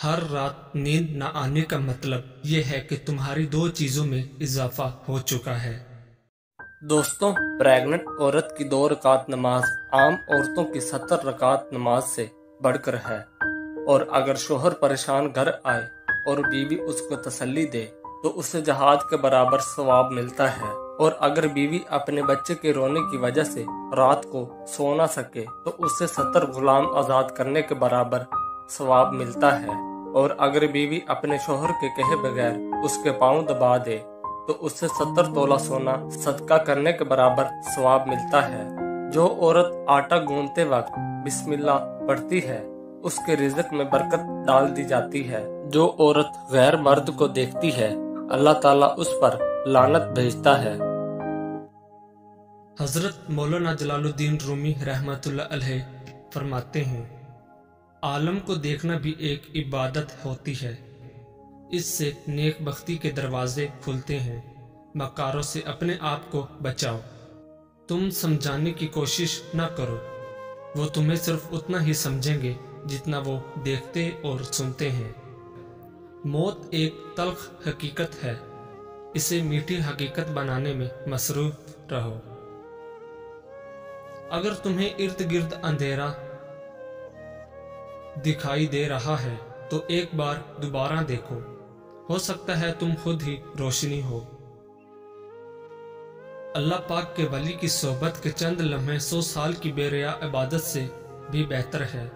ہر رات نیند نہ آنے کا مطلب یہ ہے کہ تمہاری دو چیزوں میں اضافہ ہو چکا ہے۔ دوستوں، پریگننٹ عورت کی 2 رکعت نماز عام عورتوں کی 70 رکعت نماز سے بڑھ کر ہے، اور اگر شوہر پریشان گھر آئے اور بیوی اس کو تسلی دے تو اسے جہاد کے برابر ثواب ملتا ہے، اور اگر بیوی اپنے بچے کے رونے کی وجہ سے رات کو سو نہ سکے تو اسے 70 غلام آزاد کرنے کے برابر ثواب ملتا ہے، اور اگر بیوی اپنے شوہر کے کہے بغیر اس کے پاؤں دبا دے تو اسے 70 تولہ سونا صدقہ کرنے کے برابر ثواب ملتا ہے۔ جو عورت آٹا گوندتے وقت بسم اللہ پڑھتی ہے اس کے رزق میں برکت ڈال دی جاتی ہے۔ جو عورت غیر مرد کو دیکھتی ہے اللہ تعالیٰ اس پر لعنت بھیجتا ہے۔ حضرت مولانا جلال الدین رومی رحمۃ اللہ علیہ فرماتے ہیں، عالم کو دیکھنا بھی ایک عبادت ہوتی ہے، اس سے نیک بختی کے دروازے کھلتے ہیں۔ مکاروں سے اپنے آپ کو بچاؤ، تم سمجھانے کی کوشش نہ کرو، وہ تمہیں صرف اتنا ہی سمجھیں گے جتنا وہ دیکھتے اور سنتے ہیں۔ موت ایک تلخ حقیقت ہے، اسے میٹھی حقیقت بنانے میں مصروف رہو۔ اگر تمہیں ارد گرد اندھیرا دکھائی دے رہا ہے تو ایک بار دوبارہ دیکھو، ہو سکتا ہے تم خود ہی روشنی ہو۔ اللہ پاک کے ولی کی صحبت کے چند لمحے 100 سال کی بے ریا عبادت سے بھی بہتر ہے۔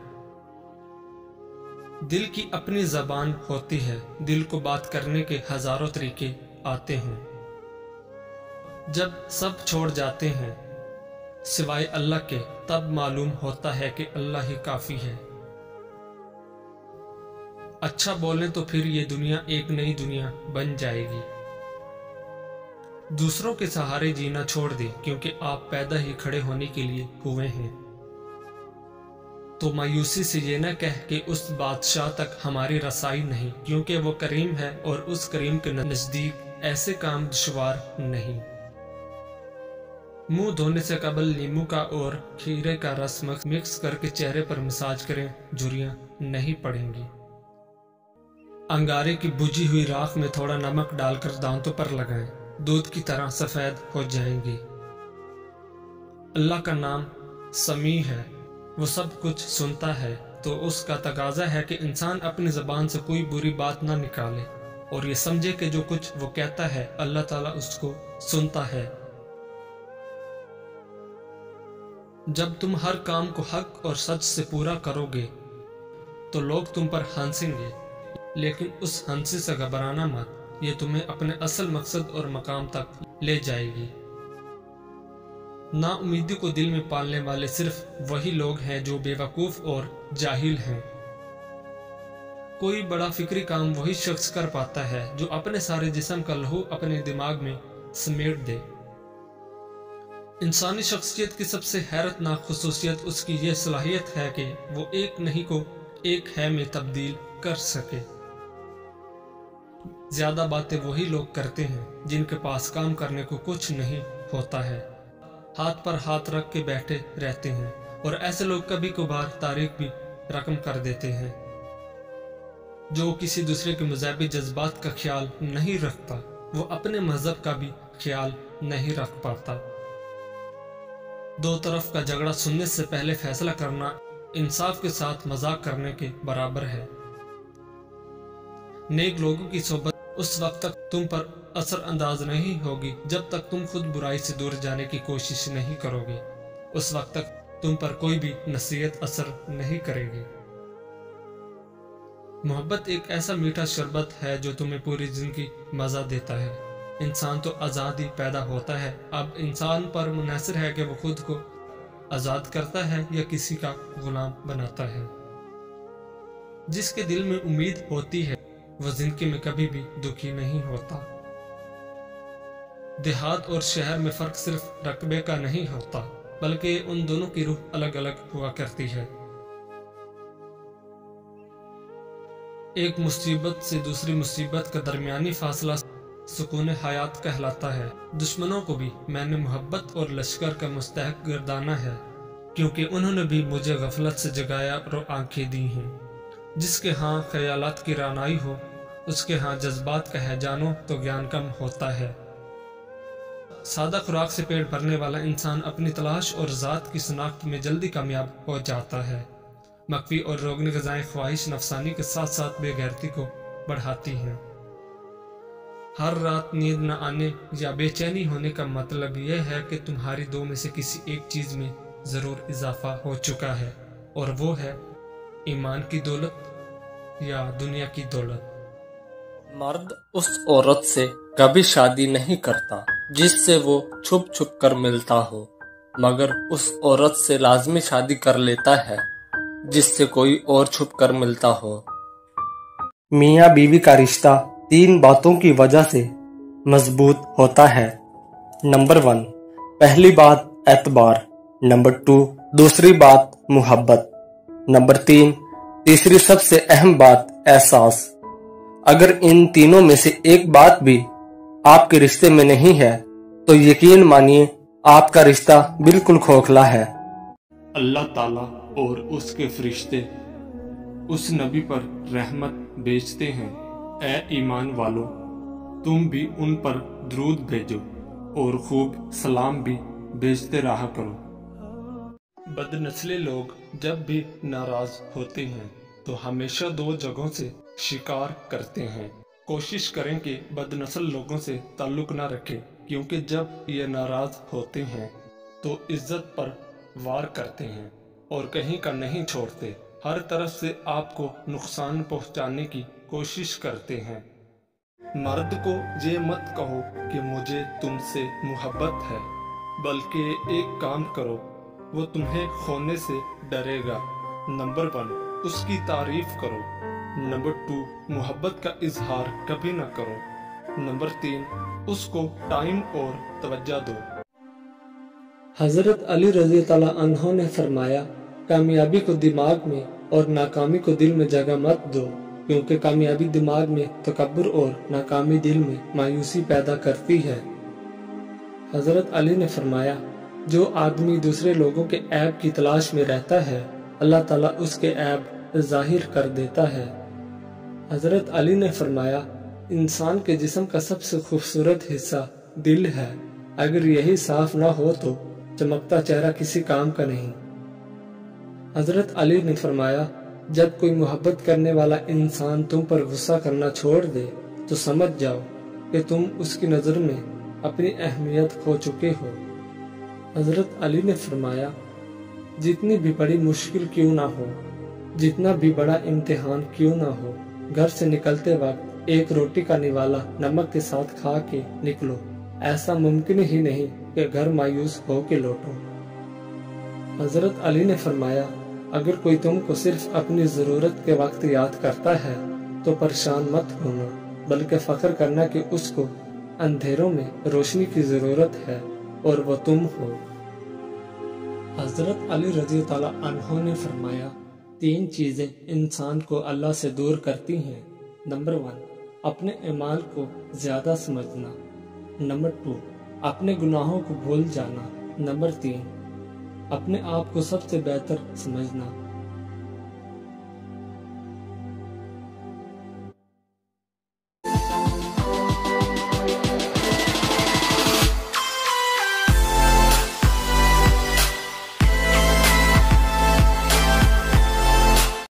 دل کی اپنی زبان ہوتی ہے، دل کو بات کرنے کے ہزاروں طریقے آتے ہیں۔ جب سب چھوڑ جاتے ہیں سوائے اللہ کے، تب معلوم ہوتا ہے کہ اللہ ہی کافی ہے۔ اچھا بولیں تو پھر یہ دنیا ایک نئی دنیا بن جائے گی۔ دوسروں کے سہارے جینا چھوڑ دیں، کیونکہ آپ پیدا ہی کھڑے ہونے کے لیے ہوئے ہیں۔ تو مایوسی سے یہ نہ کہہ کہ اس بادشاہ تک ہماری رسائی نہیں، کیونکہ وہ کریم ہے اور اس کریم کے نزدیک ایسے کام دشوار نہیں۔ منہ دھونے سے قبل لیمو کا اور کھیرے کا رس مکس کر کے چہرے پر مساج کریں، جھریاں نہیں پڑیں گی۔ انگارے کی بجھی ہوئی راکھ میں تھوڑا نمک ڈال کر دانتوں پر لگائیں، دودھ کی طرح سفید ہو جائیں گی۔ اللہ کا نام سمیع ہے، وہ سب کچھ سنتا ہے، تو اس کا تقاضا ہے کہ انسان اپنی زبان سے کوئی بری بات نہ نکالے اور یہ سمجھے کہ جو کچھ وہ کہتا ہے اللہ تعالیٰ اس کو سنتا ہے۔ جب تم ہر کام کو حق اور سچ سے پورا کرو گے تو لوگ تم پر ہنسیں گے، لیکن اس ہنسی سے گھبرانا مت، یہ تمہیں اپنے اصل مقصد اور مقام تک لے جائے گی۔ نا امیدی کو دل میں پالنے والے صرف وہی لوگ ہیں جو بے وقوف اور جاہل ہیں۔ کوئی بڑا فکری کام وہی شخص کر پاتا ہے جو اپنے سارے جسم کا لہو اپنے دماغ میں سمیٹ دے۔ انسانی شخصیت کی سب سے حیرت ناک خصوصیت اس کی یہ صلاحیت ہے کہ وہ ایک نہیں کو ایک ہے میں تبدیل کر سکے۔ زیادہ باتیں وہی لوگ کرتے ہیں جن کے پاس کام کرنے کو کچھ نہیں ہوتا ہے، ہاتھ پر ہاتھ رکھ کے بیٹھے رہتے ہیں، اور ایسے لوگ کبھی کبھار تاریخ بھی رقم کر دیتے ہیں۔ جو کسی دوسرے کے مذہبی جذبات کا خیال نہیں رکھتا وہ اپنے مذہب کا بھی خیال نہیں رکھ پاتا۔ دو طرف کا جھگڑا سننے سے پہلے فیصلہ کرنا انصاف کے ساتھ مذاق کرنے کے برابر ہے۔ نیک لوگوں کی صحبت اس وقت تک تم پر اثر انداز نہیں ہوگی جب تک تم خود برائی سے دور جانے کی کوشش نہیں کرو گے، اس وقت تک تم پر کوئی بھی نصیحت اثر نہیں کرے گی۔ محبت ایک ایسا میٹھا شربت ہے جو تمہیں پوری زندگی مزہ دیتا ہے۔ انسان تو آزاد ہی پیدا ہوتا ہے، اب انسان پر منحصر ہے کہ وہ خود کو آزاد کرتا ہے یا کسی کا غلام بناتا ہے۔ جس کے دل میں امید ہوتی ہے وہ زندگی میں کبھی بھی دکھی نہیں ہوتا۔ دیہات اور شہر میں فرق صرف رقبے کا نہیں ہوتا، بلکہ ان دونوں کی روح الگ الگ ہوا کرتی ہے۔ ایک مصیبت سے دوسری مصیبت کا درمیانی فاصلہ سکون حیات کہلاتا ہے۔ دشمنوں کو بھی میں نے محبت اور لشکر کا مستحق گردانا ہے، کیونکہ انہوں نے بھی مجھے غفلت سے جگایا اور آنکھیں دی ہیں۔ جس کے ہاں خیالات کی رانائی ہو، اس کے ہاں جذبات کا ہیجانو تو گیان کم ہوتا ہے۔ سادہ خوراک سے پیٹ بھرنے والا انسان اپنی تلاش اور ذات کی شناخت میں جلدی کامیاب ہو جاتا ہے۔ مقوی اور روغنی غذائیں خواہش نفسانی کے ساتھ ساتھ بے غیرتی کو بڑھاتی ہیں۔ ہر رات نیند نہ آنے یا بے چینی ہونے کا مطلب یہ ہے کہ تمہاری دو میں سے کسی ایک چیز میں ضرور اضافہ ہو چکا ہے، اور وہ ہے ایمان کی دولت یا دنیا کی دولت۔ مرد اس عورت سے کبھی شادی نہیں کرتا جس سے وہ چھپ چھپ کر ملتا ہو، مگر اس عورت سے لازمی شادی کر لیتا ہے جس سے کوئی اور چھپ کر ملتا ہو۔ میاں بیوی کا رشتہ 3 باتوں کی وجہ سے مضبوط ہوتا ہے۔ نمبر 1، پہلی بات اعتبار، نمبر 2، دوسری بات محبت، نمبر 3، تیسری سب سے اہم بات احساس۔ اگر ان تینوں میں سے ایک بات بھی آپ کے رشتے میں نہیں ہے تو یقین مانیے آپ کا رشتہ بالکل کھوکھلا ہے۔ اللہ تعالیٰ اور اس کے فرشتے اس نبی پر رحمت بھیجتے ہیں۔ اے ایمان والو، تم بھی ان پر درود بھیجو اور خوب سلام بھی بھیجتے رہا کرو۔ بد نسل لوگ جب بھی ناراض ہوتے ہیں تو ہمیشہ 2 جگہوں سے شکار کرتے ہیں۔ کوشش کریں کہ بد نسل لوگوں سے تعلق نہ رکھیں، کیونکہ جب یہ ناراض ہوتے ہیں تو عزت پر وار کرتے ہیں اور کہیں کا نہیں چھوڑتے، ہر طرف سے آپ کو نقصان پہنچانے کی کوشش کرتے ہیں۔ مرد کو یہ مت کہو کہ مجھے تم سے محبت ہے، بلکہ ایک کام کرو، وہ تمہیں کھونے سے ڈرے گا۔ نمبر 1، اس کی تعریف کرو۔ نمبر 2، محبت کا اظہار کبھی نہ کرو۔ نمبر 3، اس کو ٹائم اور توجہ دو۔ حضرت علی رضی اللہ عنہ نے فرمایا، کامیابی کو دماغ میں اور ناکامی کو دل میں جگہ مت دو، کیونکہ کامیابی دماغ میں تکبر اور ناکامی دل میں مایوسی پیدا کرتی ہے۔ حضرت علی نے فرمایا، جو آدمی دوسرے لوگوں کے عیب کی تلاش میں رہتا ہے، اللہ تعالیٰ اس کے عیب ظاہر کر دیتا ہے۔ حضرت علی نے فرمایا، انسان کے جسم کا سب سے خوبصورت حصہ دل ہے، اگر یہی صاف نہ ہو تو چمکتا چہرہ کسی کام کا نہیں۔ حضرت علی نے فرمایا، جب کوئی محبت کرنے والا انسان تم پر غصہ کرنا چھوڑ دے تو سمجھ جاؤ کہ تم اس کی نظر میں اپنی اہمیت کھو چکے ہو۔ حضرت علی نے فرمایا، جتنی بھی بڑی مشکل کیوں نہ ہو، جتنا بھی بڑا امتحان کیوں نہ ہو، گھر سے نکلتے وقت ایک روٹی کا نوالا نمک کے ساتھ کھا کے نکلو، ایسا ممکن ہی نہیں کہ گھر مایوس ہو کے لوٹو۔ حضرت علی نے فرمایا، اگر کوئی تم کو صرف اپنی ضرورت کے وقت یاد کرتا ہے تو پریشان مت ہونا، بلکہ فخر کرنا کہ اس کو اندھیروں میں روشنی کی ضرورت ہے اور وہ تم ہو۔ حضرت علی رضی اللہ عنہ نے فرمایا، 3 چیزیں انسان کو اللہ سے دور کرتی ہیں۔ نمبر 1، اپنے اعمال کو زیادہ سمجھنا۔ نمبر 2، اپنے گناہوں کو بھول جانا۔ نمبر 3، اپنے آپ کو سب سے بہتر سمجھنا۔